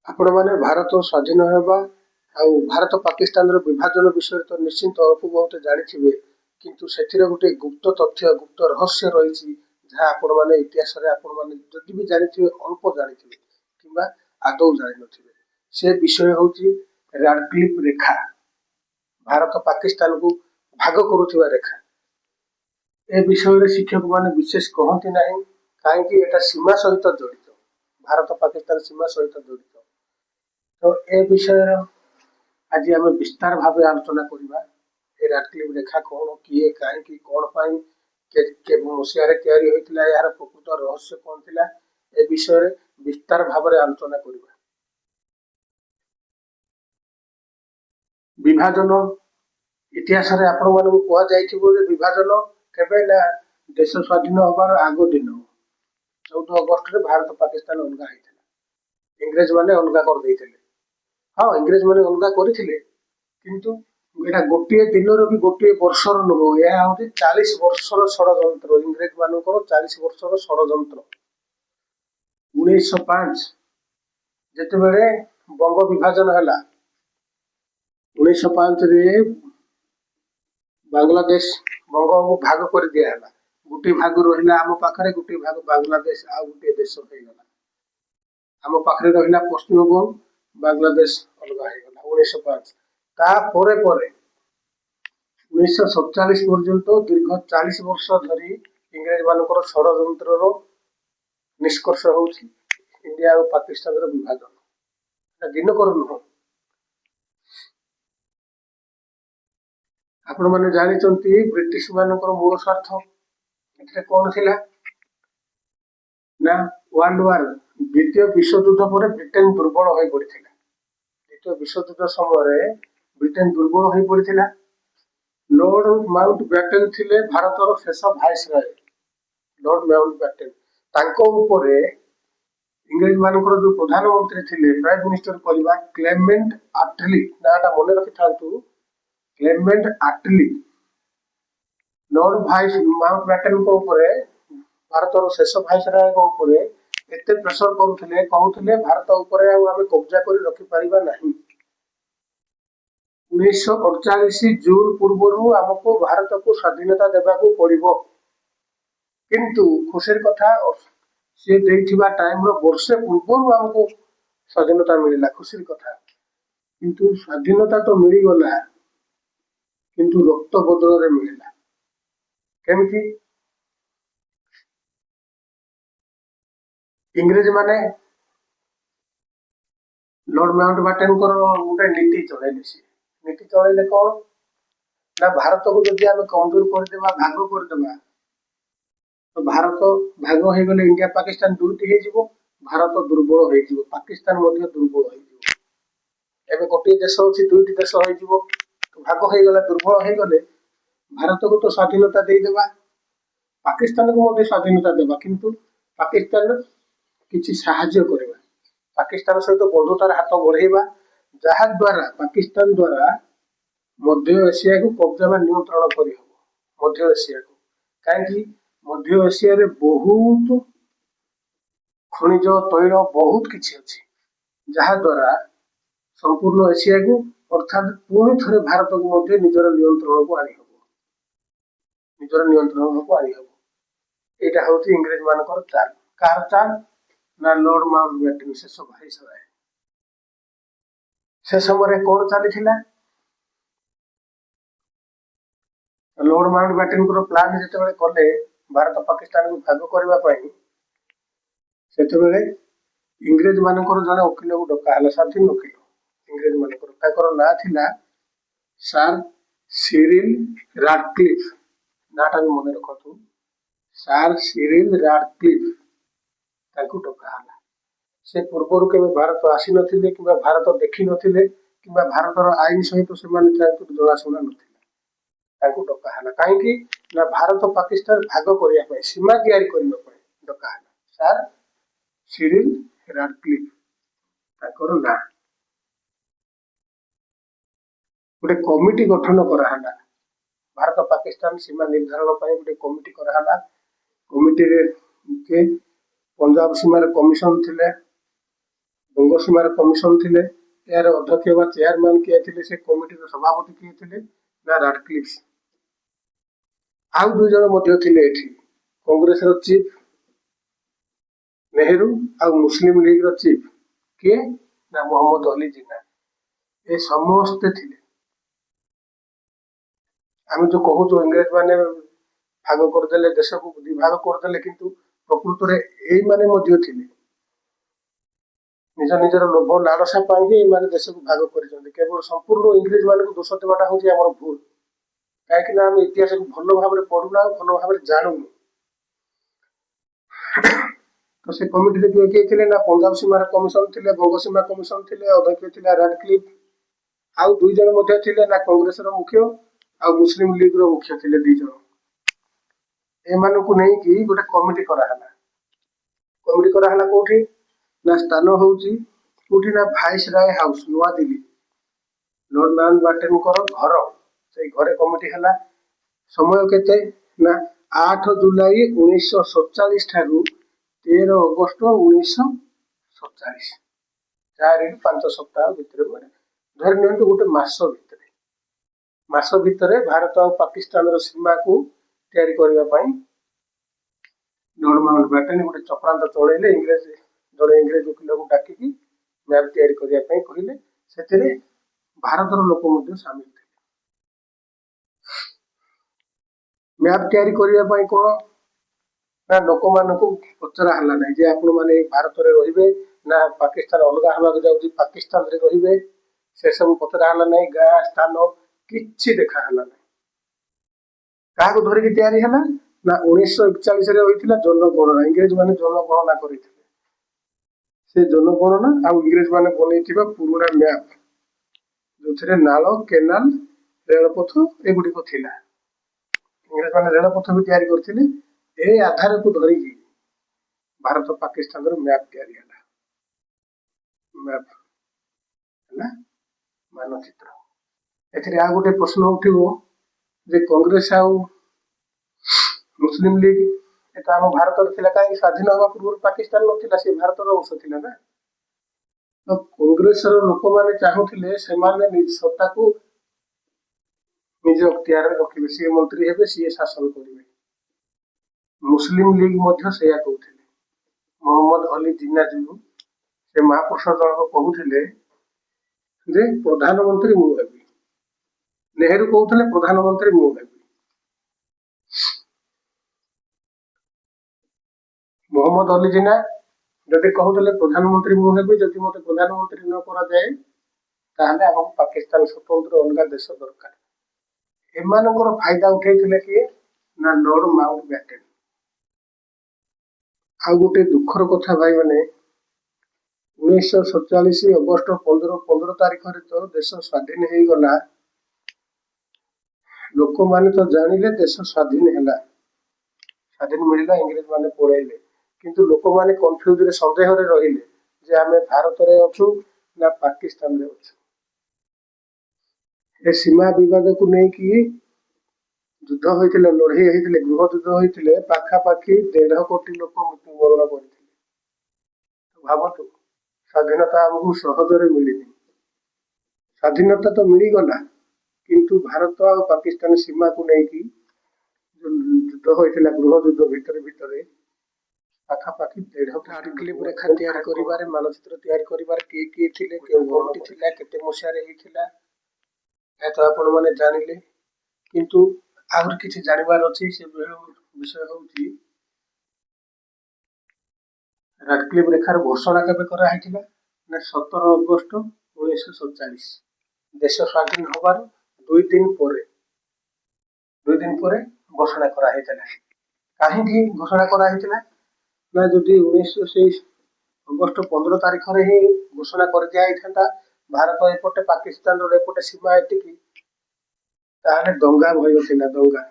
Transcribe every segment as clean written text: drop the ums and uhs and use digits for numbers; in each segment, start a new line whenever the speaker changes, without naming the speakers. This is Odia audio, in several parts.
आपण मैंने भारत स्वाधीन होगा भारत पाकिस्तान विभाजन विषय तो निश्चिंत अल्प बहुत जानी किंतु से गोटे गुप्त तथ्य गुप्त रहस्य रही जहाँ आपण मैंने इतिहास आपण मैंने जदि भी जानी अल्प जानी कि आदौ जान न से विषय हूँ रैडक्लिफ रेखा भारत पाकिस्तान को भाग करुवा रेखा ए विषय शिक्षक मैंने विशेष कहती ना कहीं सीमा सहित जड़ित भारत पाकिस्तान सीमा सहित जड़ित तो ए विषय आज आम विस्तार भाव आलोचना करवा रैडक्लिफ रेखा कौन किए कहीं कौन मसीह यार प्रकृत रहस्य कौन थिला ए विषय विस्तार भाव आलोचना करवा। विभाजन इतिहास आपण मानक कहुई विभाजन केबे ना देश स्वाधीन होबार आग दिन 14 अगस्त रे भारत पाकिस्तान अलगा होता इंग्रेज माने अलगा कर देइथिले। हाँ इंग्रेज माने अलगा करथिले किंतु एटा गोटे दिन भी गोटे वर्षर नुह यह हूँ 40 वर्षर षड्यंत्र इंग्रेज मानकर 40 वर्षर षड्यंत्र 1905 जितेबले बंग विभाजन है 1905 रे बांग्लादेश बंग को भाग कर दिया है गोटे भाग रहा आम पाखे गोटे भाग बांग्लादेश आ गोटे देश हो गला आम पाखे रहा पश्चिम बंग बांग्लादेश अलग हो 1905 तापर 1947 पर्यंत दीर्घ 40 वर्ष धरी इंग्रेज मानकर षड्यंत्र निष्कर्ष हूँ इंडिया और पाकिस्तान विभाजन दिनकर नुह। आपण मैंने जानी ब्रिटिश मानकर मूल स्वार्थ ए कौन थी ना वर्ल्ड वार द्वितीय विश्वयुद्ध पर ब्रिटेन दुर्बल हो पड़ा द्वितीय विश्वयुद्ध समय ब्रिटेन दुर्बल हो पड़ा लॉर्ड माउंट बैटेन थिले भारतर शेष भाइसरय लॉर्ड माउंट बैटेन तांको ऊपर इंग्रेज मानकर जो प्रधानमंत्री थिले प्राइम मिनिस्टर कहवा क्लेमेंट आटली नाटा मन रखि था क्लेमेंट आटली लॉर्ड भाइस माउंट बैटेन को ऊपर भारतर शेष भाइसरय ऊपर एते प्रेसर करुले कहते भारत ऊपर आम कब्जा कर रखिपर ना 1948 जून पूर्व आमको भारत को स्वाधीनता देवाक पड़ो किंतु खुशी कथा सी टाइम वर्षे पूर्व आमको स्वाधीनता मिलला खुशी कथा किंतु स्वाधीनता तो मिलगला किंतु रक्त बदल मिलला केमिति इंग्रेज माने लॉर्ड माउंट बैटेन गोटे नीति चलैले नीति चलैले कौन ना भारत को जब आम कमजोर करदेवा भाग करदेवा तो भारत भाग हो गले इंडिया पाकिस्तान दुईटी हो भारत दुर्बल हो पाकिस्तान दुर्बल हो गोटे देश अच्छी दुईटी देश हो भाग हो गला दुर्बल हो गले भारत को तो स्वाधीनता देदेवा पाकिस्तान को स्वाधीनता देवा किंतु पाकिस्तान किसी साहाय्य करवा पाकिस्तान सहित बंधुतार हाथ बढ़ेवा जहा द्वारा पाकिस्तान द्वारा मध्य एशिया को कब्जा में नियंत्रण कर मध्य एशिया को कहीं मध्य एशिया रे बहुत खनिज तैल बहुत किसी अच्छी जहा द्वारा संपूर्ण एशिया को अर्थात पुणी थे भारत को निजर नियंत्रण को आनी निजर नियंत्रण को आनी यहाँ हूँ इंग्रेज मानकर चाल कार चाल ना लॉर्ड माउंट बैटेन शेष भाइसरय से समय कौन चली लॉर्ड माउंट बैटेन प्लान जिते कले भारत पाकिस्तान को भाग करने से इंग्रेज मानकर जड़े वकिल को डकाला स्वाधीन वकिल इंग्रेज मानकर ना थिला सर सिरिल रैडक्लिफ नाटा भी मन रखु सर सिरिल रैडक्लिफ डकाला से पूर्वर के भारत आसी नथिले कि भारत देखी नथिले कि भारतर आईन सहित से जनाशुना ना डकाला कहीं भारत पाकिस्तान भाग करने सीमा तैयारी करने डकाला सर सिरिल रैडक्लिफ ना गोटे कमिटी गठन कराला भारत पाकिस्तान सीमा निर्धारण गोटे कमिटी कराला कमिटी के पंजाब सीमार कमिशन थिले ବଙ୍ଗସୀମାର କମିଶନ ଥିଲେ। ଏହାର ଅଧ୍ୟକ୍ଷ ବା ଚେୟାରମ୍ୟାନ କିଏ ଥିଲେ, ସେ କମିଟିର ସଭାପତି କିଏ ଥିଲେ ନା ରାଡକ୍ଲିଫ୍। ଆଉ 2 ଜଣ ମଧ୍ୟ ଥିଲେ ଏଠି, କଂଗ୍ରେସର ଚିଫ୍ ନେହେରୁ ଆଉ ମୁସଲିମ ଲିଗର ଚିଫ୍ କିଏ ନା ମହମ୍ମଦ ଅଲି ଜିନ୍ନା। ଏ ସମସ୍ତେ ଥିଲେ। ଆମେ ଯୋଉ କହୁଛୁ ଇଂରେଜ ମାନେ ଭାଗ କରିଦେଲେ, ଦେଶକୁ 2 ଭାଗ କରିଦେଲେ, କିନ୍ତୁ ପ୍ରକୃତରେ ଏଇମାନେ ମଧ୍ୟ ଥିଲେ। ନିଜ ନିଜର ଲୋଭ ଲାଳସା ପାଇଁ ହିଁ ଏମାନେ ଦେଶକୁ ଭାଗ କରିଛନ୍ତି। କେବଳ ସମ୍ପୂର୍ଣ୍ଣ ଇଂରେଜ ମାନଙ୍କୁ ଦୋଷ ଦେବାଟା ହଉଛି ଆମର ଭୁଲ। କାହିଁକି ନା ଆମେ ଇତିହାସକୁ ଭଲ ଭାବରେ ପଢୁନା, ଭଲ ଭାବରେ ଜାଣୁନୁ। ତ ସେ କମିଟିରେ କିଏ କିଏ ଥିଲେ ନା ପଞ୍ଜାବ ସୀମାର କମିଶନ ଥିଲେ, ବଙ୍ଗସୀମା କମିଶନ ଥିଲେ, ଅଧ୍ୟକ୍ଷ ଥିଲା ରାଡକ୍ଲିଫ୍। ଆଉ 2 ଜଣ ମଧ୍ୟ ଥିଲେ ନା କଂଗ୍ରେସର ମୁଖ୍ୟ ଆଉ ମୁସଲିମ ଲିଗର ମୁଖ୍ୟ ଥିଲେ 2 ଜଣ। ଏମାନଙ୍କୁ ନେଇକି ଗୋଟେ କମିଟି କରାହେଲା। କମିଟି କରାହେଲା କୋଉଠି ନା ସ୍ଥାନ ହଉଛି କୋଉଠି ନା ଭାଇସ ରାୟ ହାଉସ, ନୂଆଦିଲ୍ଲୀ। ଲର୍ଡ ମାଉଣ୍ଟ ବ୍ୟାଟେନଙ୍କର ଘର, ସେଇ ଘରେ କମିଟି ହେଲା। ସମୟ କେତେ ନା 8 ଜୁଲାଇ 1947 ଠାରୁ 13 ଅଗଷ୍ଟ 1947, 4 ରୁ 5 ସପ୍ତାହ ଭିତରେ, ମାନେ ଧରି ନିଅନ୍ତୁ ଗୋଟେ ମାସ ଭିତରେ ଭାରତ ଆଉ ପାକିସ୍ତାନର ସୀମାକୁ ତିଆରି କରିବା ପାଇଁ ଲର୍ଡ ମାଉଣ୍ଟ ବ୍ୟାଟେନ ଗୋଟେ ଚକ୍ରାନ୍ତ ଚଳେଇଲେ। ଜଣେ ଇଂରେଜ ଓକିଲକୁ ଡାକିକି ମ୍ୟାପ ତିଆରି କରିବା ପାଇଁ କହିଲେ। ସେଥିରେ ଭାରତର ଲୋକ ମଧ୍ୟ ସାମିଲ ଥିଲେ। ମ୍ୟାପ ତିଆରି କରିବା ପାଇଁ କଣ ନା ଲୋକମାନଙ୍କୁ ପଚରା ହେଲା ନାହିଁ ଯେ ଆପଣ ମାନେ ଭାରତରେ ରହିବେ ନା ପାକିସ୍ତାନ ଅଲଗା ହେବାକୁ ଯାଉଛି, ପାକିସ୍ତାନରେ ରହିବେ, ସେ ସବୁ ପଚରା ହେଲା ନାହିଁ। ଗାଁ ସ୍ଥାନ କିଛି ଦେଖା ହେଲା ନାହିଁ। କାହାକୁ ଧରିକି ତିଆରି ହେଲା ନା 1941ରେ ହୋଇଥିଲା ଜନଗଣନା। ଇଂରେଜ ମାନେ ଜନଗଣନା କରିଥିଲେ। ସେ ଜନଗଣନା ଆଉ ଇଂରେଜ ମାନେ ବନେଇଥିବା ପୁରୁଣା ମ୍ୟାପ, ଯୋଉଥିରେ ନାଳ, କେନାଲ, ରେଳପଥ ଏଗୁଡିକ ଥିଲା। ଇଂରେଜ ମାନେ ରେଳପଥ ବି ତିଆରି କରିଥିଲେ। ଏ ଆଧାରକୁ ଧରିକି ଭାରତ ପାକିସ୍ତାନର ମ୍ୟାପ ତିଆରି ହେଲା। ମ୍ୟାପ ହେଲା ମାନଚିତ୍ର। ଏଥିରେ ଆଉ ଗୋଟେ ପ୍ରଶ୍ନ ଉଠିବ ଯେ କଂଗ୍ରେସ ଆଉ ମୁସଲିମ ଲିଗ ଏଟା ଆମ ଭାରତରେ ଥିଲା, କାହିଁକି ସ୍ୱାଧୀନ ହେବା ପୂର୍ବରୁ ପାକିସ୍ତାନ ନଥିଲା, ସେ ଭାରତର ଅଂଶ ଥିଲା ନା। ତ କଂଗ୍ରେସର ଲୋକମାନେ ଚାହୁଁଥିଲେ ସେମାନେ ସତ୍ତାକୁ ନିଜ ଅକ୍ତିଆରରେ ରଖିବେ, ସିଏ ମନ୍ତ୍ରୀ ହେବେ, ସିଏ ଶାସନ କରିବେ। ମୁସଲିମ ଲିଗ ମଧ୍ୟ ସେଇଆ କହୁଥିଲେ। ମହମ୍ମଦ ଅଲି ଜିନ୍ନା ଯୋଉ ସେ ମହାପୁରୁଷ ଜଣକ କହୁଥିଲେ ଯେ ପ୍ରଧାନମନ୍ତ୍ରୀ ମୁଁ ହେବି। ନେହେରୁ କହୁଥିଲେ ପ୍ରଧାନମନ୍ତ୍ରୀ ମୁଁ ହେବି। ମହମ୍ମଦ ଅଲି ଜିନ୍ନା ଯଦି କହୁଥିଲେ ପ୍ରଧାନମନ୍ତ୍ରୀ ମୁଁ ହେବି, ଯଦି ମତେ ପ୍ରଧାନମନ୍ତ୍ରୀ ନ କରାଯାଏ ତାହେଲେ ଆମକୁ ପାକିସ୍ତାନ ସ୍ୱତନ୍ତ୍ର ଅଲଗା ଦେଶ ଦରକାର। ଏମାନଙ୍କର ଫାଇଦା ଉଠେଇଥିଲେ କିଏ ନା ଲର୍ଡ ମାଉଣ୍ଟ ବ୍ୟାଟେନ। ଆଉ ଗୋଟେ ଦୁଃଖର କଥା ଭାଇମାନେ, 1947 ଅଗଷ୍ଟ 15 ତାରିଖରେ ତ ଦେଶ ସ୍ୱାଧୀନ ହେଇଗଲା। ଲୋକମାନେ ତ ଜାଣିଲେ ଦେଶ ସ୍ୱାଧୀନ ହେଲା, ସ୍ୱାଧୀନ ମିଳିଲା, ଇଂରେଜ ମାନେ ପଳେଇଲେ। କିନ୍ତୁ ଲୋକମାନେ କନଫ୍ୟୁଜରେ, ସନ୍ଦେହରେ ରହିଲେ ଯେ ଆମେ ଭାରତରେ ଅଛୁ ନା ପାକିସ୍ତାନରେ ଅଛୁ। ଏ ସୀମା ବିବାଦକୁ ନେଇକି ଯୁଦ୍ଧ ହୋଇଥିଲେ, ଲଢେଇ ହେଇଥିଲେ, ଗୃହ ଯୁଦ୍ଧ ହୋଇଥିଲେ। ପାଖାପାଖି 1.5 କୋଟି ଲୋକ ମୃତ୍ୟୁବରଣ କରିଥିଲେ। ଭାବନ୍ତୁ, ସ୍ୱାଧୀନତା ଆମକୁ ସହଜରେ ମିଳିନି। ସ୍ୱାଧୀନତା ତ ମିଳିଗଲା, କିନ୍ତୁ ଭାରତ ଆଉ ପାକିସ୍ତାନ ସୀମାକୁ ନେଇକି ଯୁଦ୍ଧ ହୋଇଥିଲା, ଗୃହ ଯୁଦ୍ଧ ଭିତରେ ପାଖାପାଖି 1.5 ରାଡକ୍ଲିଫ୍ ରେଖା ତିଆରି କରିବାରେ, ମାନଚିତ୍ର ତିଆରି କରିବାରେ କିଏ କିଏ ଥିଲେ, କେଉଁ କମିଟି ଥିଲା, କେତେ ମସିହାରେ ହେଇଥିଲା, ଏହା ତ ଆପଣ ମାନେ ଜାଣିଲେ। କିନ୍ତୁ ଆହୁରି କିଛି ଜାଣିବାର ଅଛି। ସେ ବିଷୟ ହଉଛି ରାଡକ୍ଲିଫ୍ ରେଖାର ଘୋଷଣା କେବେ କରାହେଇଥିଲା ନା 17 ଅଗଷ୍ଟ 1947, ଦେଶ ସ୍ୱାଧୀନ ହବାର 2 ଦିନ ପରେ ଘୋଷଣା କରାହେଇଥିଲା। କାହିଁକି ଘୋଷଣା କରାହେଇଥିଲା ନା ଯଦି 19 ଅଗଷ୍ଟ 15 ତାରିଖରେ ହିଁ ଘୋଷଣା କରିଦିଆ ହେଇଥାନ୍ତା ଭାରତ ଏପଟେ, ପାକିସ୍ତାନର ଏପଟେ ସୀମା ଏତିକି, ତାହେଲେ ଦଙ୍ଗା ଭୟ ଥିଲା। ଦଙ୍ଗା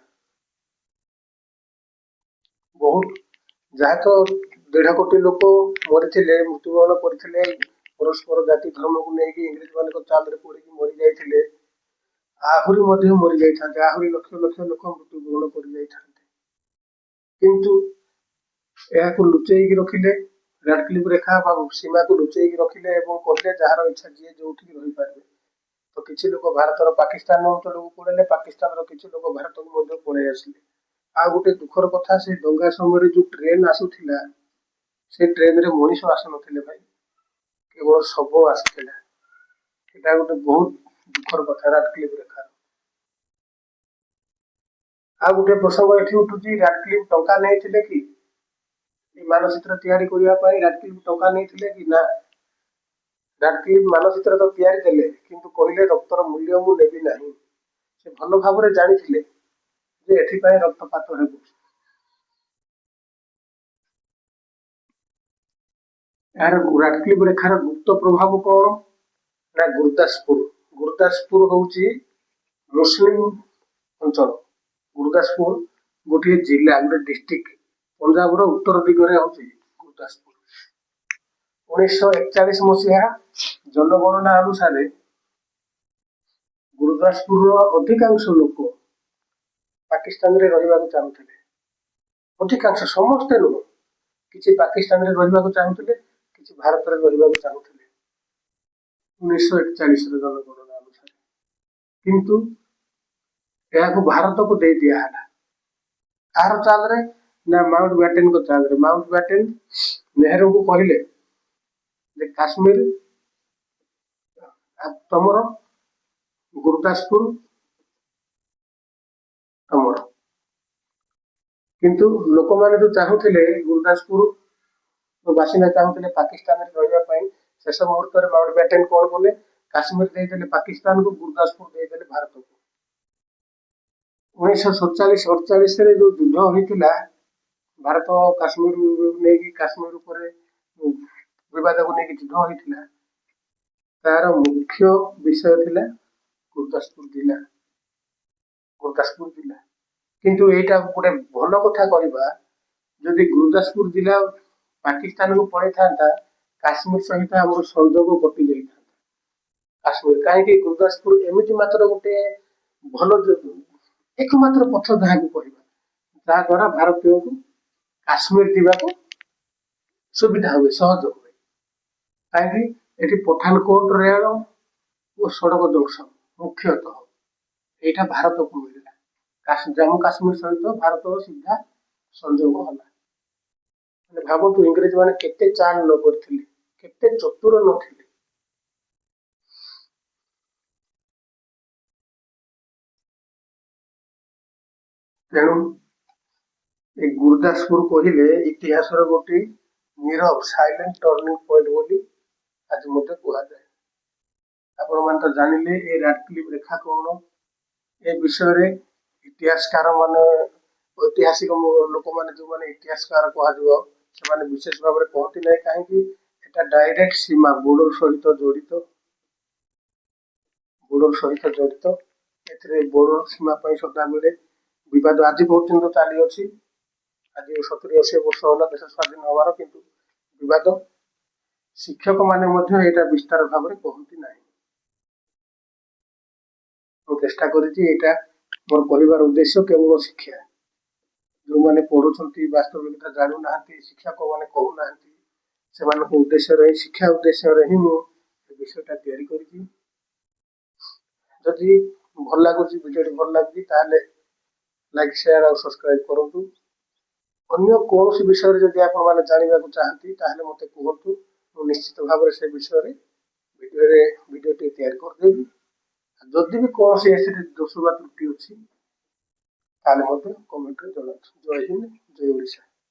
ବହୁତ, ଯାହା ତ 1.5 କୋଟି ଲୋକ ମରିଥିଲେ, ମୃତ୍ୟୁବରଣ କରିଥିଲେ, ପରସ୍ପର ଜାତି ଧର୍ମକୁ ନେଇକି ଇଂରେଜ ମାନଙ୍କ ଚାଲରେ ପଡିକି ମରି ଯାଇଥିଲେ। ଆହୁରି ମଧ୍ୟ ମରି ଯାଇଥାନ୍ତେ, ଆହୁରି ଲକ୍ଷ ଲକ୍ଷ ଲୋକ ମୃତ୍ୟୁବରଣ କରି ଯାଇଥାନ୍ତେ। କିନ୍ତୁ ଏହାକୁ ଲୁଚେଇକି ରଖିଲେ ରାଡକ୍ଲିଫ୍ ରେଖା ବା ସୀମାକୁ ଲୁଚେଇକି ରଖିଲେ ଏବଂ କହିଲେ ଯାହାର ଇଚ୍ଛା ଯିଏ ଯୋଉଠିକି ରହିପାରିବେ। ତ କିଛି ଲୋକ ଭାରତର ପାକିସ୍ତାନ ଅଞ୍ଚଳକୁ ପଳେଇଲେ, ପାକିସ୍ତାନର କିଛି ଲୋକ ଭାରତକୁ ମଧ୍ୟ ପଳେଇ ଆସିଲେ। ଆଉ ଗୋଟେ ଦୁଃଖର କଥା, ସେ ଦଙ୍ଗା ସମୟରେ ଯୋଉ ଟ୍ରେନ ଆସୁଥିଲା, ସେ ଟ୍ରେନରେ ମଣିଷ ଆସୁନଥିଲେ ଭାଇ, କେବଳ ଶବ ଆସିଥିଲା। ଏଟା ଗୋଟେ ବହୁତ ଦୁଃଖର କଥା ରାଡକ୍ଲିଫ୍ ରେଖା। ଆଉ ଗୋଟେ ପ୍ରସଙ୍ଗ ଏଠି ଉଠୁଛି, ରାଡକ୍ଲିଫ୍ ଟଙ୍କା ନେଇଥିଲେ କି এই ମାନଚିତ୍ର ତିଆରି କରିବା ପାଇଁ? ରାଡକ୍ଲିଫ୍ ଟଙ୍କା ନେଇଥିଲେ କି? ନା, ରାଡକ୍ଲିଫ୍ ମାନଚିତ୍ର ତ ତିଆରି ଦେଲେ, କିନ୍ତୁ କହିଲେ ରକ୍ତର ମୂଲ୍ୟ ମୁଁ ନେବି ନାହିଁ। ସେ ଭଲ ଭାବରେ ଜାଣିଥିଲେ ଯେ ଏଥିପାଇଁ ରକ୍ତପାତ ହେବ। ଏହାର ରାଡକ୍ଲିଫ୍ ରେଖାର ଗୁପ୍ତ ପ୍ରଭାବ କଣ? ନା ଗୁରଦାସପୁର। ଗୁରଦାସପୁର ହଉଛି ମୁସଲିମ ଅଞ୍ଚଳ। ଗୁରଦାସପୁର ଗୋଟିଏ ଜିଲ୍ଲା, ଗୋଟେ ଡିଷ୍ଟ୍ରିକ୍ଟ, ପଞ୍ଜାବର ଉତ୍ତର ଦିଗରେ ହଉଛି ଗୁରଦାସପୁର। 1941 ମସିହା ଜନଗଣନା ଅନୁସାରେ ଗୁରଦାସପୁରର ଅଧିକାଂଶ ଲୋକ ପାକିସ୍ତାନରେ ରହିବାକୁ ଚାହୁଁଥିଲେ। ଅଧିକାଂଶ, ସମସ୍ତେ ନୁହଁ, କିଛି ପାକିସ୍ତାନରେ ରହିବାକୁ ଚାହୁଁଥିଲେ, କିଛି ଭାରତରେ ରହିବାକୁ ଚାହୁଁଥିଲେ 1941 ଜନଗଣନା ଅନୁସାରେ। କିନ୍ତୁ ଏହାକୁ ଭାରତକୁ ଦେଇ ଦିଆହେଲା। କାହାର ଚାଲରେ? ନା ମାଉଣ୍ଟ ବ୍ୟାଟେନଙ୍କ ଚାଲରେ। ମାଉଣ୍ଟ ବ୍ୟାଟେନ ନେହେରୁଙ୍କୁ କହିଲେ ଯେ କାଶ୍ମୀର ତମର, ଗୁରଦାସପୁର ତମର। କିନ୍ତୁ ଲୋକମାନେ ଯୋଉ ଚାହୁଁଥିଲେ, ଗୁରଦାସପୁର ବାସିନ୍ଦା ଚାହୁଁଥିଲେ ପାକିସ୍ତାନରେ ରହିବା ପାଇଁ, ଶେଷ ମୁହୂର୍ତ୍ତରେ ମାଉଣ୍ଟ ବ୍ୟାଟେନ କଣ କଲେ? କାଶ୍ମୀର ଦେଇଦେଲେ ପାକିସ୍ତାନକୁ, ଗୁରଦାସପୁର ଦେଇଦେଲେ ଭାରତକୁ। 1947-48ରେ ଯୋଉ ଯୁଦ୍ଧ ହେଇଥିଲା, ଭାରତ କାଶ୍ମୀର ନେଇକି, କାଶ୍ମୀର ଉପରେ ବିବାଦକୁ ନେଇକି ଯୁଦ୍ଧ ହେଇଥିଲା, ତାର ମୁଖ୍ୟ ବିଷୟ ଥିଲା ଗୁରଦାସପୁର ଜିଲ୍ଲା। ଗୁରଦାସପୁର ଜିଲ୍ଲା। କିନ୍ତୁ ଏଇଟା ଗୋଟେ ଭଲ କଥା କରିବା, ଯଦି ଗୁରଦାସପୁର ଜିଲ୍ଲା ପାକିସ୍ତାନକୁ ପଳେଇଥାନ୍ତା, କାଶ୍ମୀର ସହିତ ଆମର ସଂଯୋଗ କଟି ଯାଇଥାନ୍ତା। କାଶ୍ମୀର କାହିଁକି? ଗୁରଦାସପୁର ଏମିତି ମାତ୍ର ଗୋଟେ ଭଲ, ଏକମାତ୍ର ପଥ ଯାହାକୁ କହିବା, ଯାହା ଦ୍ୱାରା ଭାରତୀୟଙ୍କୁ କାଶ୍ମୀର ଯିବାକୁ ସୁବିଧା ହୁଏ, ସହଜ ହୁଏ। କାହିଁକି? ଏଠି ପଠାନକୋଟ ରେଳ ଓ ସଡ଼କ ଜଙ୍କ୍ସନ ମୁଖ୍ୟତଃ ଏଇଟା ଭାରତକୁ ମିଳିଲା। ଜାମ୍ମୁ କାଶ୍ମୀର ସହିତ ଭାରତର ସିଧା ସଂଯୋଗ ହେଲା। ମାନେ ଭାବନ୍ତୁ, ଇଂରେଜ ମାନେ କେତେ ଚାଲ ନ କରିଥିଲେ, କେତେ ଚତୁର ନଥିଲେ। ତେଣୁ ଏ ଗୁରଦାସପୁର କହିଲେ ଇତିହାସର ଗୋଟେ ନୀରବ, ସାଇଲେଣ୍ଟ ଟର୍ଣ୍ଣିଂ ପଏଣ୍ଟ ବୋଲି ଆଜି ମଧ୍ୟ କୁହାଯାଏ। ଆପଣମାନେ ତ ଜାଣିଲେ ଏ ରାଡକ୍ଲିଫ୍ ରେଖା କଣ। ଏ ବିଷୟରେ ଇତିହାସକାର ମାନେ, ଐତିହାସିକ ଲୋକମାନେ, ଯୋଉମାନେ ଇତିହାସକାର କୁହାଯିବ, ସେମାନେ ବିଶେଷ ଭାବରେ କହନ୍ତି ନାହିଁ। କାହିଁକି? ଏଟା ଡାଇରେକ୍ଟ ସୀମା, ବୋର୍ଡର ସହିତ ଜଡିତ। ବୋର୍ଡର ସହିତ ଜଡିତ। ଏଥିରେ ବୋର୍ଡର ସୀମା ପାଇଁ ସଦାବେଳେ ବିବାଦ ଆଜି ପର୍ଯ୍ୟନ୍ତ ଚାଲିଅଛି। ଆଜି 70-80 ବର୍ଷ ହେଲା ଦେଶ ସ୍ୱାଧୀନ ହବାର, କିନ୍ତୁ ବିବାଦ। ଶିକ୍ଷକ ମାନେ ମଧ୍ୟ ଏଇଟା ବିସ୍ତାର ଭାବରେ କହନ୍ତି ନାହିଁ। ମୁଁ ଚେଷ୍ଟା କରିଛି ଏଇଟା ମୋର କହିବାର ଉଦ୍ଦେଶ୍ୟ କେବଳ ଶିକ୍ଷା। ଯୋଉମାନେ ପଢୁଛନ୍ତି, ବାସ୍ତବିକତା ଜାଣୁନାହାନ୍ତି, ଶିକ୍ଷକ ମାନେ କହୁନାହାନ୍ତି, ସେମାନଙ୍କ ଉଦ୍ଦେଶ୍ୟରେ, ଶିକ୍ଷା ଉଦ୍ଦେଶ୍ୟରେ ହିଁ ମୁଁ ଏ ବିଷୟଟା ତିଆରି କରିଛି। ଯଦି ଭଲ ଲାଗୁଛି, ଭିଡ଼ିଓଟି ଭଲ ଲାଗୁଛି, ତାହେଲେ ଲାଇକ୍, ସେୟାର ଆଉ ସବସ୍କ୍ରାଇବ କରନ୍ତୁ। ଅନ୍ୟ କୌଣସି ବିଷୟରେ ଯଦି ଆପଣମାନେ ଜାଣିବାକୁ ଚାହାନ୍ତି, ତାହେଲେ ମୋତେ କୁହନ୍ତୁ। ମୁଁ ନିଶ୍ଚିତ ଭାବରେ ସେ ବିଷୟରେ ଭିଡ଼ିଓଟି ତିଆରି କରିଦେବି। ଯଦି ବି କୌଣସି ଏଥିରେ ଦୋଷ ବା ତ୍ରୁଟି ଅଛି, ତାହେଲେ ମଧ୍ୟ କମେଣ୍ଟରେ ଜଣାନ୍ତୁ। ଜୟ ହିନ୍ଦ, ଜୟ ଓଡ଼ିଶା।